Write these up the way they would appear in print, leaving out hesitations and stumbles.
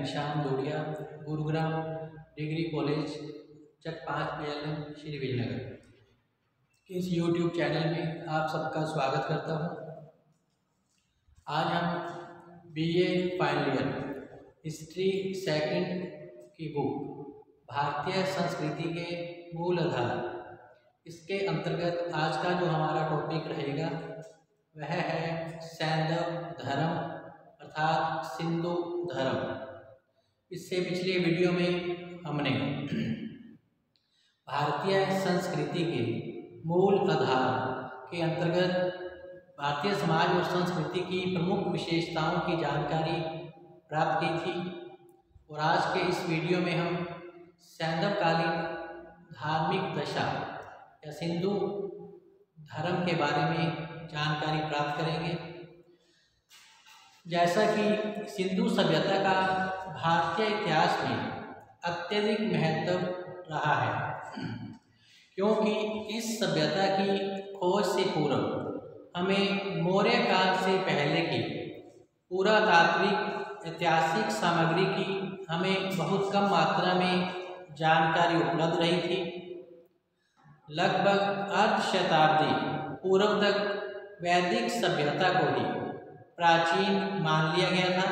Ghanshyam दौड़िया, Gurugram degree college, चक 5 PLM, Shri Vijayanagar. इस YouTube channel में आप सबका स्वागत करता हूँ। आज हम BA final year history second की बुक भारतीय संस्कृति के मूल आधार, इसके अंतर्गत आज का जो हमारा टॉपिक रहेगा वह है सैंधव धर्म अर्थात सिंधु धर्म। इससे पिछले वीडियो में हमने भारतीय संस्कृति के मूल आधार के अंतर्गत भारतीय समाज और संस्कृति की प्रमुख विशेषताओं की जानकारी प्राप्त की थी और आज के इस वीडियो में हम सैंधवकालीन धार्मिक दशा या सिंधु धर्म के बारे में जानकारी प्राप्त करेंगे। जैसा कि सिंधु सभ्यता का भारतीय इतिहास में अत्यधिक महत्व रहा है, क्योंकि इस सभ्यता की खोज से पूर्व हमें मौर्य काल से पहले की पुरातात्विक ऐतिहासिक सामग्री की हमें बहुत कम मात्रा में जानकारी उपलब्ध रही थी। लगभग अर्ध शताब्दी पूर्व तक वैदिक सभ्यता को ही प्राचीन मान लिया गया था,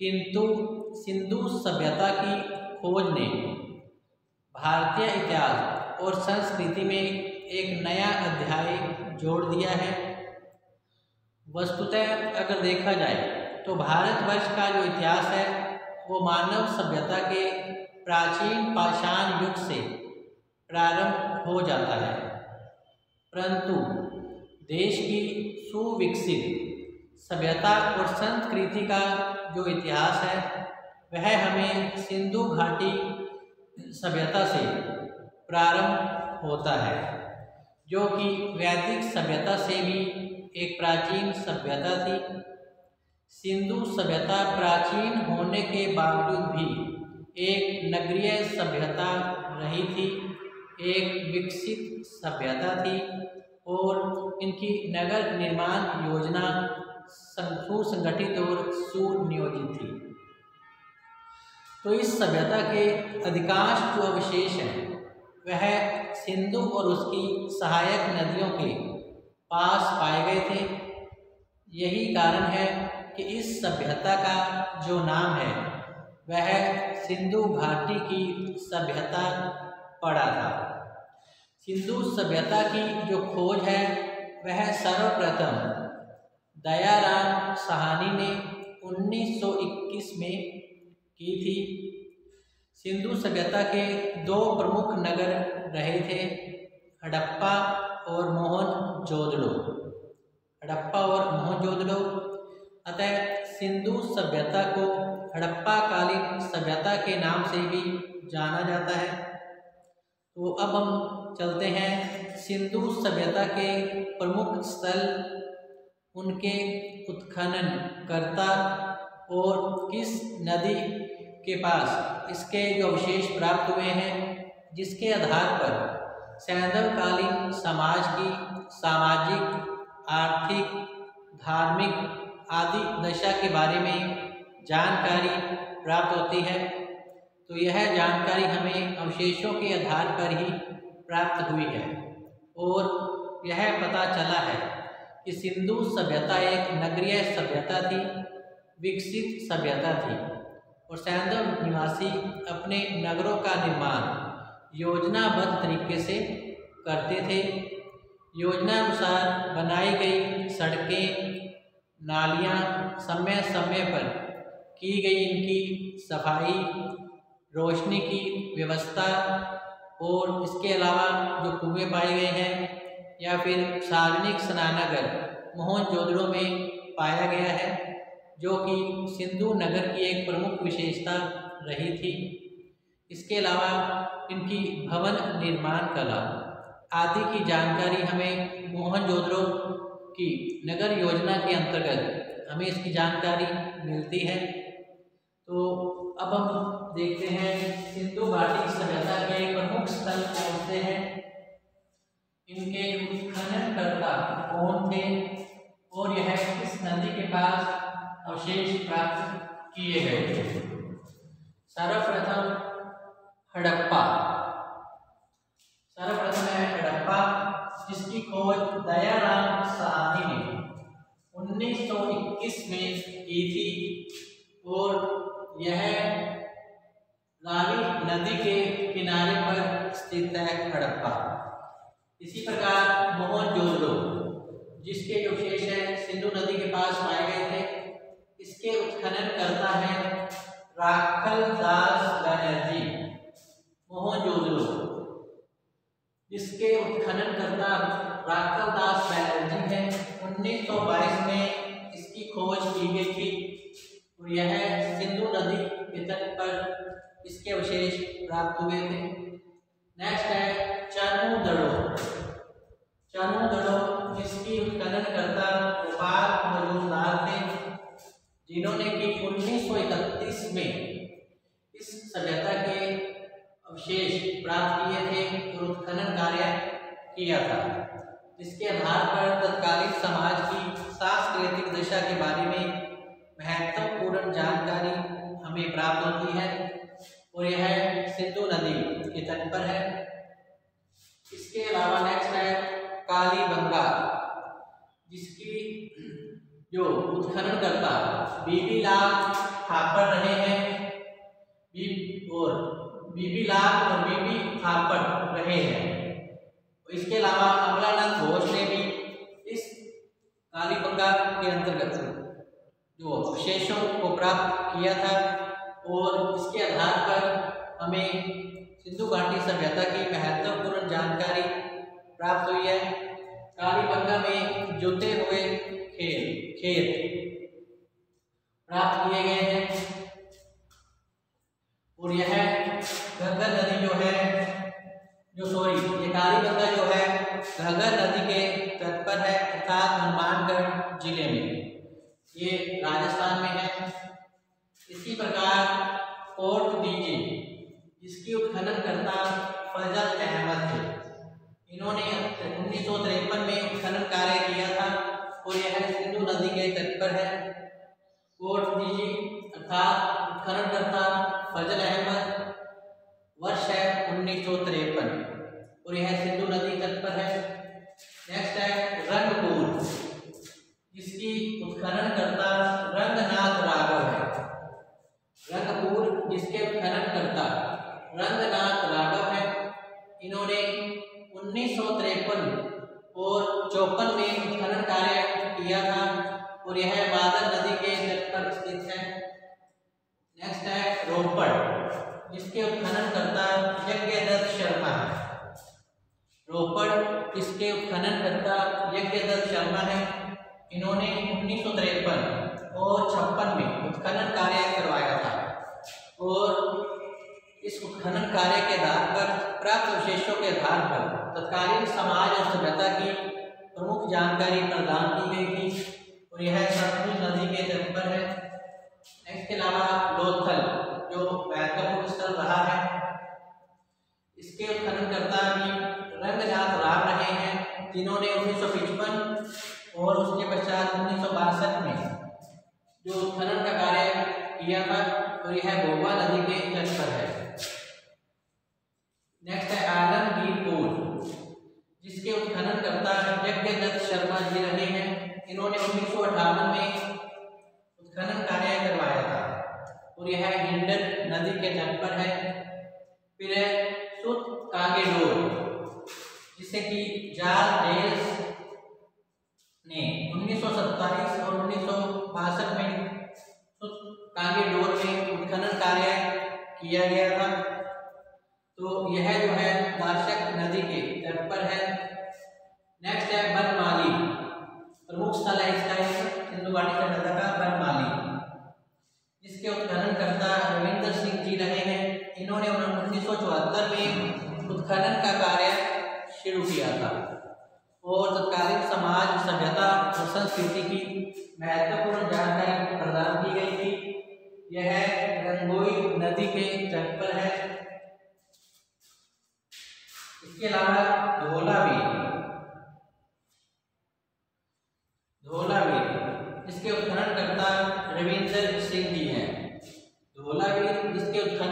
किंतु सिंधु सभ्यता की खोज ने भारतीय इतिहास और संस्कृति में एक नया अध्याय जोड़ दिया है। वस्तुतः अगर देखा जाए तो भारतवर्ष का जो इतिहास है वो मानव सभ्यता के प्राचीन पाषाण युग से प्रारंभ हो जाता है, परंतु देश की सुविकसित सभ्यता और संस्कृति का जो इतिहास है वह हमें सिंधु घाटी सभ्यता से प्रारंभ होता है, जो कि वैदिक सभ्यता से भी एक प्राचीन सभ्यता थी। सिंधु सभ्यता प्राचीन होने के बावजूद भी एक नगरीय सभ्यता रही थी, एक विकसित सभ्यता थी और इनकी नगर निर्माण योजना सुसंगठित और सुनियोजित थी। तो इस सभ्यता के अधिकांश जो अवशेष हैं वह सिंधु और उसकी सहायक नदियों के पास पाए गए थे। यही कारण है कि इस सभ्यता का जो नाम है वह सिंधु घाटी की सभ्यता पड़ा था। सिंधु सभ्यता की जो खोज है वह सर्वप्रथम दयाराम साहनी ने 1921 में की थी। सिंधु सभ्यता के दो प्रमुख नगर रहे थे, हड़प्पा और मोहनजोदड़ो। हड़प्पा और मोहनजोदड़ो। अतः सिंधु सभ्यता को हड़प्पा कालीन सभ्यता के नाम से भी जाना जाता है। तो अब हम चलते हैं सिंधु सभ्यता के प्रमुख स्थल, उनके उत्खनन कर्ता और किस नदी के पास इसके जो अवशेष प्राप्त हुए हैं, जिसके आधार पर सैंधवकालीन समाज की सामाजिक, आर्थिक, धार्मिक आदि दशा के बारे में जानकारी प्राप्त होती है। तो यह जानकारी हमें अवशेषों के आधार पर ही प्राप्त हुई है और यह पता चला है कि सिंधु सभ्यता एक नगरीय सभ्यता थी, विकसित सभ्यता थी और सैंधव निवासी अपने नगरों का निर्माण योजनाबद्ध तरीके से करते थे। योजनानुसार बनाई गई सड़कें, नालियाँ समय समय पर की गई इनकी सफाई, रोशनी की व्यवस्था और इसके अलावा जो कुएं पाए गए हैं या फिर सार्वजनिक स्नानागार मोहनजोदड़ो में पाया गया है, जो कि सिंधु नगर की एक प्रमुख विशेषता रही थी। इसके अलावा इनकी भवन निर्माण कला आदि की जानकारी हमें मोहनजोदड़ो की नगर योजना के अंतर्गत हमें इसकी जानकारी मिलती है। तो अब हम देखते हैं सिंधु घाटी सभ्यता के प्रमुख स्थल कौन से हैं, इनके उत्खननकर्ता कौन थे और यह किस नदी के पास अवशेष प्राप्त किए गए थे। सर्वप्रथम हड़प्पा, सर्वप्रथम है हड़प्पा, जिसकी खोज दयाराम साहनी ने 1921 में की थी और यह रावी नदी के किनारे पर स्थित है हड़प्पा। इसी प्रकार मोहनजोदड़ो, जिसके जो शेष है सिंधु नदी के पास पाए गए थे, इसके उत्खनन करता है राखलदास बनर्जी। मोहनजोदड़ो जिसके उत्खनन करता राखलदास बनर्जी है, 1922 में इसकी खोज की गई थी और यह सिंधु नदी के तट पर इसके अवशेष प्राप्त हुए थे। नेक्स्ट है चानूदड़ो, चानूदड़ो जिसकी उत्खनन करता गोपाल मजूमदार थे, जिन्होंने कि 1931 में इस सभ्यता के अवशेष प्राप्त किए थे और उत्खनन कार्य किया था, जिसके आधार पर तत्कालीन समाज की सांस्कृतिक दशा के बारे में महत्वपूर्ण जानकारी हमें प्राप्त होती है और यह सिंधु नदी के तट पर है। इसके अलावा नेक्स्ट है कालीबंगा, जिसकी जो उत्खनन करता बीबी लाल थापर रहे हैं, बीबी लाल और बीबी थापर रहे हैं। इसके अलावा अमलानंद घोष ने भी इस कालीबंगा के अंतर्गत जो अवशेषों को प्राप्त किया था और इसके आधार पर हमें सिंधु घाटी सभ्यता की महत्वपूर्ण जानकारी प्राप्त हुई है। कालीबंगा में जुते हुए खेत प्राप्त किए गए हैं और यह घग्गर नदी जो है ये कालीबंगा जो है घग्गर नदी के तट पर है, अर्थात हनुमानगढ़ जिले में, ये राजस्थान में है। इसी प्रकार फोर्ट डीजे, जिसकी उत्खनन करता फजल अहमद थे, इन्होंने 1953 में उत्खनन कार्य किया था और यह सिंधु नदी के तट पर है। फोर्ट डीजे अर्थात उत्खनन करता फजल अहमद, वर्ष है 1953 और यह सिंधु नदी तट पर है। नेक्स्ट है रंगपुर, जिसकी उत्खनन करता रंगनाथ राघव है। रंगपुर जिसके उत्खनन करता रंगनाथ राघव है, इन्होंने 1953 और 54 में उत्खनन कार्य किया था और यह बादल नदी के तट पर स्थित है। नेक्स्ट है रोपड़, जिसके उत्खनन करता यज्ञदत्त शर्मा है। रोपड़ जिसके उत्खनन करता यज्ञदत्त शर्मा है, इन्होंने 1953 और 56 में उत्खनन कार्य करवाया था और इस उत्खनन कार्य के आधार पर प्राप्त अवशेषों के आधार पर तत्कालीन समाज और सभ्यता की प्रमुख जानकारी प्रदान की गई थी और यह सतलुज नदी के तट पर है। इसके अलावा लोथल जो महत्वपूर्ण स्थल रहा है, इसके उत्खनन करता भी रंगनाथ राव रहे हैं, जिन्होंने 1955 और उसके पश्चात 1962 में जो उत्खनन का कार्य किया था और यह भोगवा नदी के तट पर है। नेक्स्ट है आलमगीर पुल, जिसके उत्खनन करता यज्ञदत्त शर्मा जी रहे हैं, इन्होंने 1958 में उत्खनन कार्य करवाया था और यह हिंडन नदी के तट पर है। फिर है सुत कांगेडोर, जिसे कि जाल डेल्स ने 1927 और 1962 में सुत कांगेडोर में उत्खनन कार्य किया गया था, तो यह जो है दार्शक नदी के तट पर है। नेक्स्ट है बनमाली, प्रमुख स्थल है इसका सिंधु घाटी सभ्यता का बनमाली, जिसके उत्खनन करता रविंद्र सिंह जी रहे हैं, इन्होंने 1974 में उत्खनन का कार्य शुरू किया था और तत्कालीन समाज सभ्यता और संस्कृति की महत्वपूर्ण जानकारी प्रदान की गई थी। यह रंगोई नदी के तट पर है। इसके अलावा धौलावीर जिसके उत्खनन करता रविंद्र सिंह जी हैं। धौलावीर जिसके उत्खनन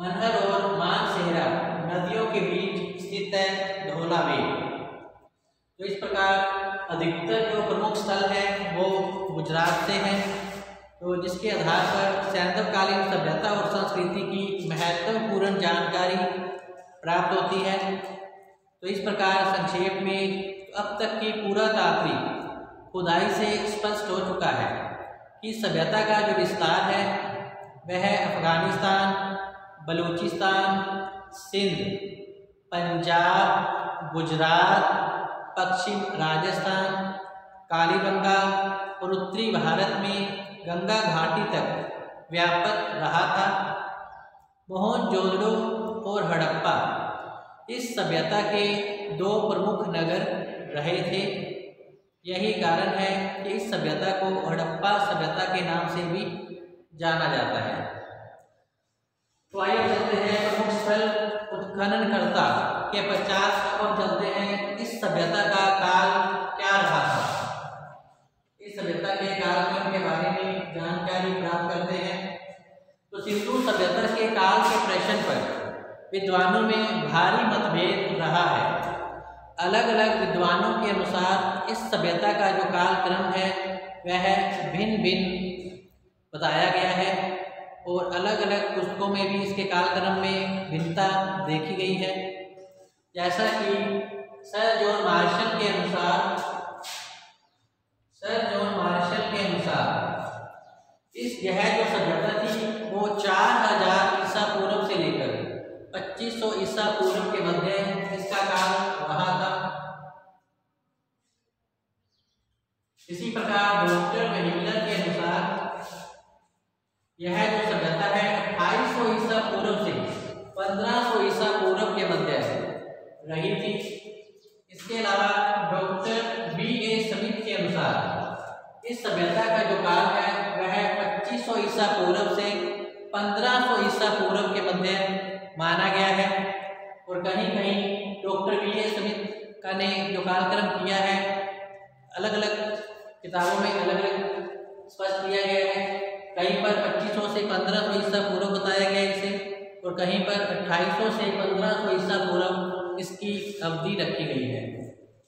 मनहर और मानसेहरा नदियों के बीच स्थित है धौलावीर। तो इस प्रकार अधिकतर जो प्रमुख स्थल है वो गुजरात से हैं, तो जिसके आधार पर सैंधवकालीन सभ्यता और संस्कृति की महत्वपूर्ण जानकारी प्राप्त होती है। तो इस प्रकार संक्षेप में अब तक की पुरातात्विक खुदाई से स्पष्ट हो चुका है कि सभ्यता का जो विस्तार है वह अफगानिस्तान, बलूचिस्तान, सिंध, पंजाब, गुजरात, पश्चिम राजस्थान, कालीबंगा और उत्तरी भारत में गंगा घाटी तक व्यापक रहा था। मोहनजोदड़ो और हड़प्पा इस सभ्यता के दो प्रमुख नगर रहे थे। यही कारण है कि इस सभ्यता को हड़प्पा सभ्यता के नाम से भी जाना जाता है। तो आइए चलते हैं प्रमुख स्थल उत्खननकर्ता के पश्चात अब हम चलते हैं इस सभ्यता का काल क्या रहा था। इस सभ्यता के कालक्रम के बारे में जानकारी प्राप्त करते हैं। तो सिंधु सभ्यता के काल के प्रश्न पर विद्वानों में भारी मतभेद रहा है। अलग अलग विद्वानों के अनुसार इस सभ्यता का जो कालक्रम है वह भिन्न भिन्न बताया गया है और अलग अलग पुस्तकों में भी इसके कालक्रम में भिन्नता देखी गई है। जैसा कि सर जॉन मार्शल के अनुसार यह जो सभ्यता थी वो 4000 ईसा पूर्व से लेकर 2500 ईसा पूर्व के मध्य इसका काल रहा था। इसी प्रकार डॉक्टर वेहिलर के अनुसार यह जो सभ्यता है 2800 ईसा पूर्व से 1500 ईसा पूर्व के मध्य रही थी। इसके अलावा डॉक्टर B.A. स्मिथ के अनुसार इस सभ्यता का जो काल है वह 2500 ईसा पूर्व से 1500 ईसा पूर्व के मध्य माना गया है। और कहीं कहीं डॉक्टर B.A. स्मिथ का ने जो कालक्रम किया है अलग अलग किताबों में अलग अलग स्पष्ट किया गया है। कहीं पर 2500 से 1500 ईसा पूर्व बताया गया इसे और कहीं पर 2800 से 1500 ईसा पूर्व इसकी अवधि रखी गई है।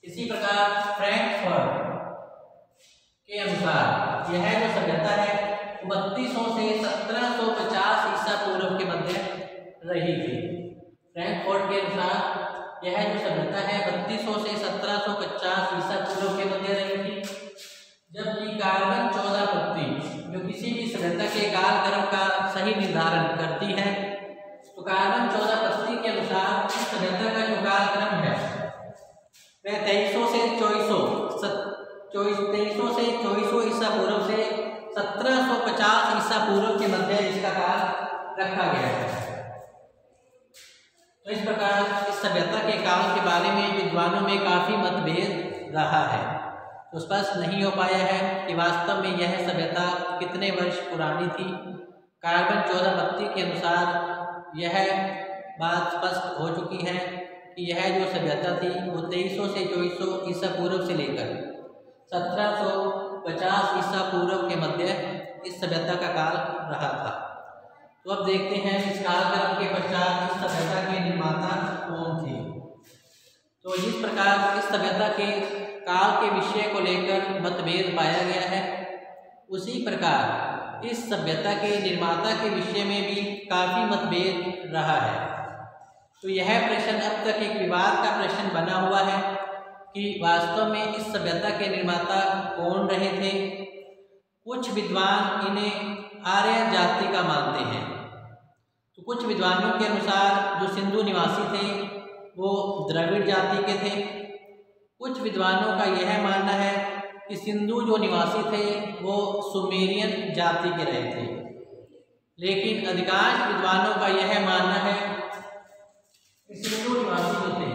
इसी प्रकार फ्रैंकफर्ट के अनुसार यह जो सभ्यता है 3200 से 1750 ईसा पूर्व के मध्य रही थी। फ्रैंकफर्ट के अनुसार यह जो सभ्यता है 3200 से 1750 ईसा पूर्व के मध्य रही थी। जबकि कार्बन 14 पत्ती जो किसी भी सभ्यता के कालक्रम का सही निर्धारण करती है, तो कार्बन 14 पत्ती के अनुसार इस सभ्यता का जो कालक्रम है वह 2300 से 2400 ईसा पूर्व से 1750 ईसा पूर्व के मध्य इसका काल रखा गया है। तो इस प्रकार इस सभ्यता के काल के बारे में विद्वानों में काफी मतभेद रहा है। तो स्पष्ट नहीं हो पाया है कि वास्तव में यह सभ्यता कितने वर्ष पुरानी थी। कार्बन 14 पत्ती के अनुसार यह बात स्पष्ट हो चुकी है कि यह जो सभ्यता थी वो 2300 से 2400 ईसा पूर्व से लेकर 1750 ईसा पूर्व के मध्य इस सभ्यता का काल रहा था। तो अब देखते हैं इस कालक्रम के पश्चात इस सभ्यता के निर्माता कौन थे। तो इस प्रकार इस सभ्यता के काल के विषय को लेकर मतभेद पाया गया है, उसी प्रकार इस सभ्यता के निर्माता के विषय में भी काफी मतभेद रहा है। तो यह प्रश्न अब तक एक विवाद का प्रश्न बना हुआ है कि वास्तव में इस सभ्यता के निर्माता कौन रहे थे। कुछ विद्वान इन्हें आर्य जाति का मानते हैं, तो कुछ विद्वानों के अनुसार जो सिंधु निवासी थे वो द्रविड़ जाति के थे। कुछ विद्वानों का यह मानना है कि सिंधु जो निवासी थे वो सुमेरियन जाति के रहे थे, लेकिन अधिकांश विद्वानों का यह मानना है कि सिंधु निवासी जो थे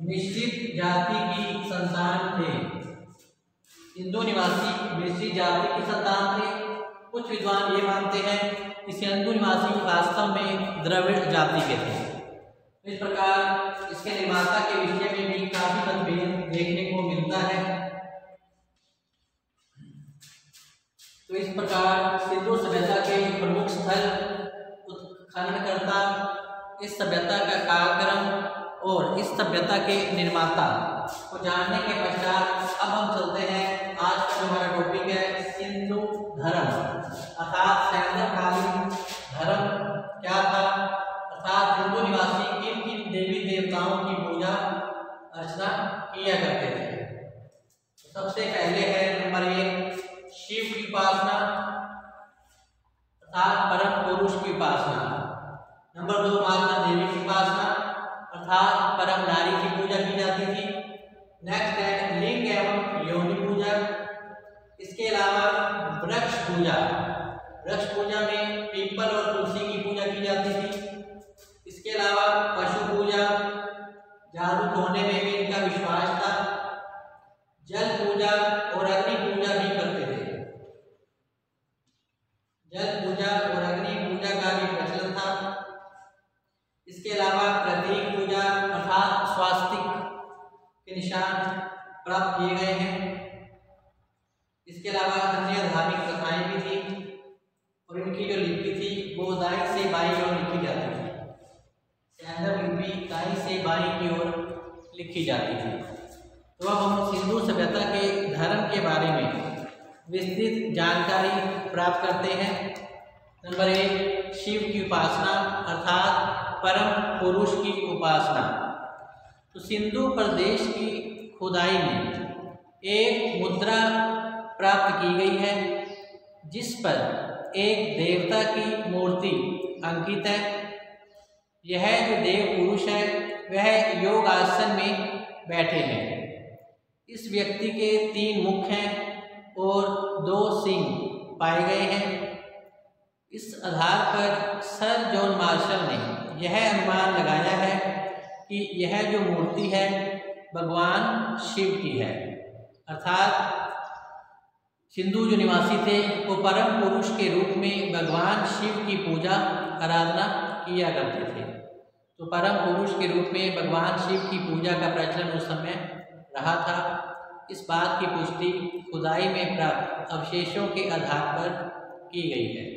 मिश्रित जाति की संतान थे। सिंधु निवासी मिश्रित जाति की संतान थे। कुछ विद्वान ये मानते हैं कि सिंधु निवासी वास्तव में द्रविड़ जाति के थे। इस प्रकार इसके निर्माता के विषय में भी काफी मतभेद देखने को मिलता है। तो इस प्रकार सिंधु सभ्यता के प्रमुख स्थल खननकर्ता, इस सभ्यता का कालक्रम और इस सभ्यता के निर्माता को जानने के पश्चात अब हम चलते हैं। आज का जो हमारा टॉपिक है सिंधु धर्म, अर्थात सैंधवकालीन धर्म क्या था, अर्थात हिंदू निवासी किन किन देवी देवताओं की पूजा अर्चना किया करते थे। सबसे पहले है नंबर 1 शिव की उपासना अर्थात परम पुरुष की उपासना। नंबर 2 माता देवी की उपासना अर्थात परम नारी की पूजा की जाती थी। नेक्स्ट है लिंग एवं योनि पूजा। इसके अलावा वृक्ष पूजा, वृक्ष पूजा में पीपल और तुलसी की पूजा की जाती थी। इसके अलावा पशु पूजा, जादू टोने में भी इनका विश्वास था। जल पूजा और अग्नि पूजा भी करते थे। जल पूजा और अग्नि पूजा का भी प्रचलन था। इसके अलावा प्रतीक पूजा अर्थात स्वास्तिक के निशान प्राप्त किए गए हैं। इसके अलावा अन्य धार्मिक प्रथाएं भी थी और इनकी जो लिपि थी वो दाएं से बाईं ओर लिखी जाती थी। सैंधव लिपि दाईं से बाईं की ओर लिखी जाती थी। तो अब हम सिंधु सभ्यता के धर्म के बारे में विस्तृत जानकारी प्राप्त करते हैं। नंबर 1 शिव की उपासना अर्थात परम पुरुष की उपासना। तो सिंधु प्रदेश की खुदाई में एक मुद्रा प्राप्त की गई है जिस पर एक देवता की मूर्ति अंकित है। यह जो देव पुरुष है वह योग आसन में बैठे हैं। इस व्यक्ति के 3 मुख हैं और 2 सिंह पाए गए हैं। इस आधार पर सर जॉन मार्शल ने यह अनुमान लगाया है कि यह जो मूर्ति है भगवान शिव की है, अर्थात सिंधु जो निवासी थे वो परम पुरुष के रूप में भगवान शिव की पूजा आराधना किया करते थे। तो परम पुरुष के रूप में भगवान शिव की पूजा का प्रचलन उस समय रहा था। इस बात की पुष्टि खुदाई में प्राप्त अवशेषों के आधार पर की गई है।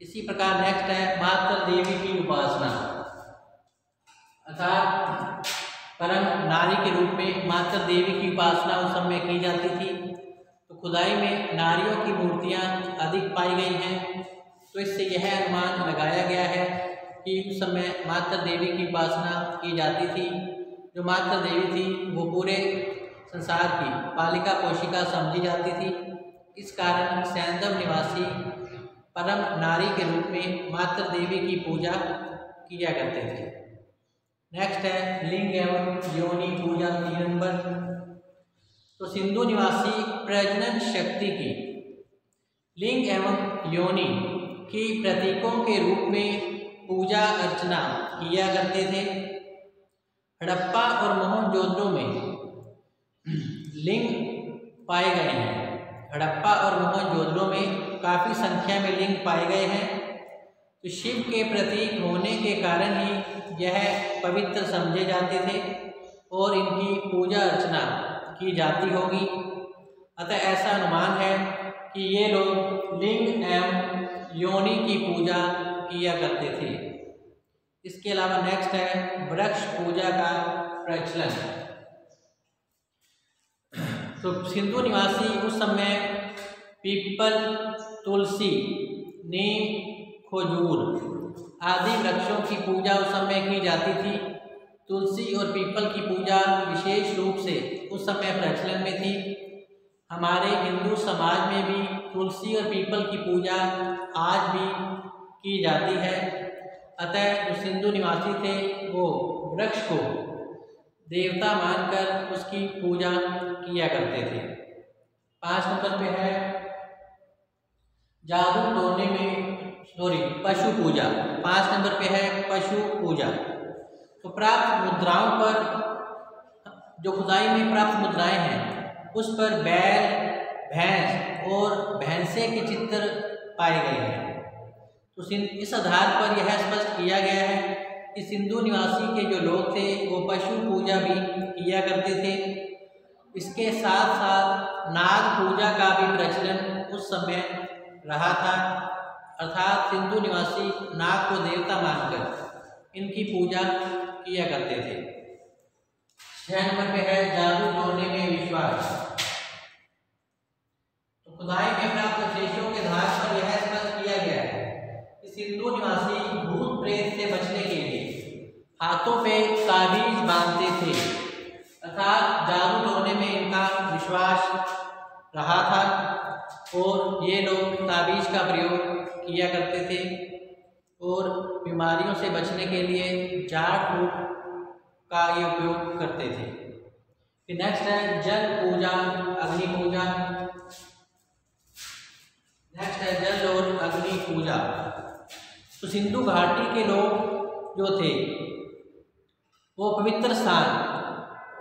इसी प्रकार नेक्स्ट है माता देवी की उपासना अर्थात परम नारी के रूप में माता देवी की उपासना उस समय की जाती थी। तो खुदाई में नारियों की मूर्तियां अधिक पाई गई हैं। तो इससे यह अनुमान लगाया गया है कि उस समय माता देवी की उपासना की जाती थी। जो माता देवी थी वो पूरे संसार की पालिका पोषिका समझी जाती थी। इस कारण सैंधव निवासी परम नारी के रूप में माता देवी की पूजा किया करते थे। नेक्स्ट है लिंग एवं योनि पूजा 3 नंबर। तो सिंधु निवासी प्रजनन शक्ति की लिंग एवं योनि की प्रतीकों के रूप में पूजा अर्चना किया करते थे। हड़प्पा और मोहनजोदड़ो में लिंग पाए गए हैं। हड़प्पा और मोहनजोदड़ो में काफ़ी संख्या में लिंग पाए गए हैं। तो शिव के प्रतीक होने के कारण ही यह पवित्र समझे जाते थे और इनकी पूजा अर्चना की जाती होगी। अतः ऐसा अनुमान है कि ये लोग लिंग एवं योनि की पूजा किया करते थे। इसके अलावा नेक्स्ट है वृक्ष पूजा का प्रचलन। तो सिंधु निवासी उस समय पीपल, तुलसी, नीम, खजूर आदि वृक्षों की पूजा उस समय की जाती थी। तुलसी और पीपल की पूजा विशेष रूप से उस समय प्रचलन में थी। हमारे हिंदू समाज में भी तुलसी और पीपल की पूजा आज भी की जाती है। अतः जो सिंधु निवासी थे वो वृक्ष को देवता मानकर उसकी पूजा किया करते थे। 5 नंबर पे है जादू टोने में पशु पूजा। 5 नंबर पे है पशु पूजा। तो प्राप्त मुद्राओं पर जो खुदाई में प्राप्त मुद्राएं हैं उस पर बैल, भैंस और भैंसे के चित्र पाए गए हैं। तो इस आधार पर यह स्पष्ट किया गया है कि सिंधु निवासी के जो लोग थे वो पशु पूजा भी किया करते थे। इसके साथ साथ नाग पूजा का भी प्रचलन उस समय रहा था। अर्थात सिंधु निवासी नाग को देवता मानकर इनकी पूजा किया करते थे। 6 नंबर पे है जादू टोने में विश्वास। तो खुदाई में प्राप्त अवशेषों के आधार पर यह स्पष्ट किया गया है कि सिंधु निवासी भूत प्रेत से बचने के लिए हाथों पे ताबीज बांधते थे, अर्थात जादू टोने में इनका विश्वास रहा था और ये लोग ताबीज का प्रयोग किया करते थे और बीमारियों से बचने के लिए झाड़ फूक का ये उपयोग करते थे। फिर नेक्स्ट है जल पूजा, अग्नि पूजा। नेक्स्ट है जल और अग्नि पूजा। तो सिंधु घाटी के लोग जो थे वो पवित्र स्थान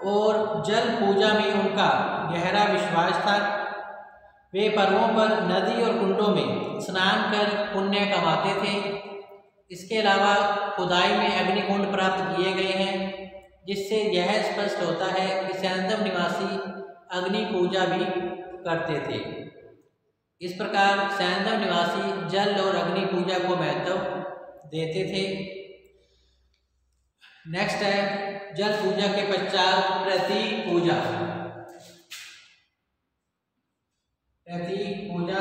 और जल पूजा में उनका गहरा विश्वास था। वे पर्वों पर नदी और कुंडों में स्नान कर पुण्य कमाते थे। इसके अलावा खुदाई में अग्निकुंड प्राप्त किए गए हैं, जिससे यह स्पष्ट होता है कि सैंधव निवासी अग्नि पूजा भी करते थे। इस प्रकार सैंधव निवासी जल और अग्नि पूजा को महत्व देते थे। नेक्स्ट है जल पूजा के पश्चात प्रतीक पूजा। प्रतीक पूजा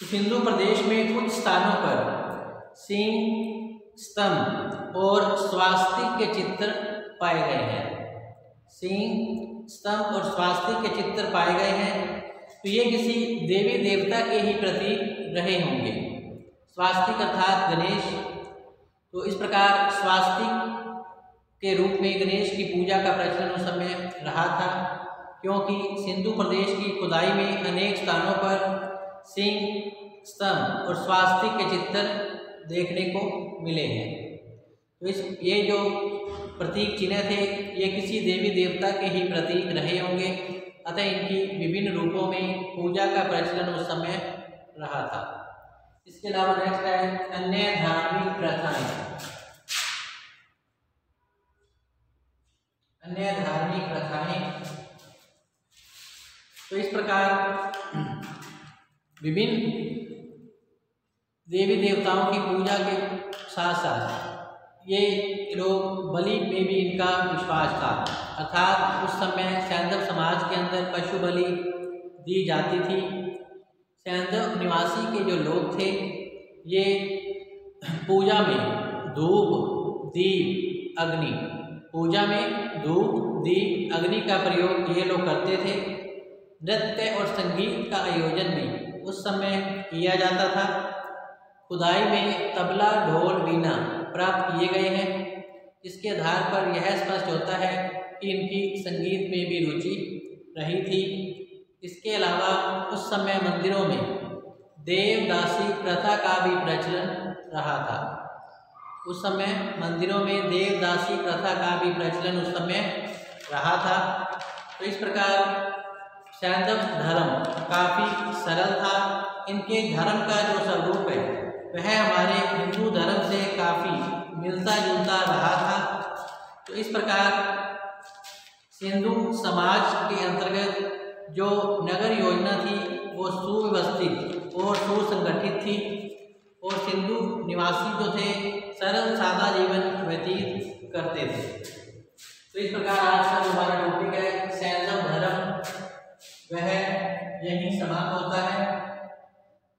तो सिंधु प्रदेश में कुछ स्थानों पर सिंह, स्तंभ और स्वास्तिक के चित्र पाए गए हैं। सिंह, स्तंभ और स्वास्तिक के चित्र पाए गए हैं, तो ये किसी देवी देवता के ही प्रतीक रहे होंगे। स्वास्तिक अर्थात गणेश। तो इस प्रकार स्वास्तिक के रूप में गणेश की पूजा का प्रचलन उस समय रहा था, क्योंकि सिंधु प्रदेश की खुदाई में अनेक स्थानों पर सिंह, स्तंभ और स्वास्तिक के चित्र देखने को मिले हैं। तो ये जो प्रतीक चिन्ह थे ये किसी देवी देवता के ही प्रतीक रहे होंगे, अतः इनकी विभिन्न रूपों में पूजा का प्रचलन उस समय रहा था। इसके अलावा नेक्स्ट है अन्य धार्मिक प्रथाएं। अन्य धार्मिक प्रथाएं तो इस प्रकार विभिन्न देवी देवताओं की पूजा के साथ साथ ये लोग बलि में भी इनका विश्वास था, अर्थात उस समय सैंधव समाज के अंदर पशु बलि दी जाती थी। सैंधव निवासी के जो लोग थे ये पूजा में धूप, दीप, अग्नि, पूजा में धूप, दीप, अग्नि का प्रयोग ये लोग करते थे। नृत्य और संगीत का आयोजन भी उस समय किया जाता था। खुदाई में तबला, ढोल, वीणा प्राप्त किए गए हैं। इसके आधार पर यह स्पष्ट होता है कि इनकी संगीत में भी रुचि रही थी। इसके अलावा उस समय मंदिरों में देवदासी प्रथा का भी प्रचलन रहा था। उस समय मंदिरों में देवदासी प्रथा का भी प्रचलन उस समय रहा था। तो इस प्रकार सैंधव धर्म काफ़ी सरल था। इनके धर्म का जो स्वरूप है वह हमारे हिंदू धर्म से काफ़ी मिलता जुलता रहा था। तो इस प्रकार सिंधु समाज के अंतर्गत जो नगर योजना थी वो सुव्यवस्थित और सुसंगठित थी और सिंधु निवासी जो थे सरल सादा जीवन व्यतीत करते थे। तो इस प्रकार आज का जो हमारा टॉपिक है सैंधव धर्म वह यही समाप्त होता है।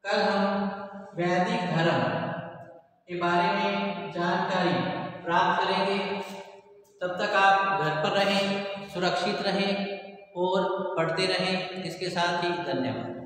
कल हम वैदिक धर्म के बारे में जानकारी प्राप्त करेंगे। तब तक आप घर पर रहें, सुरक्षित रहें और पढ़ते रहें। इसके साथ ही धन्यवाद।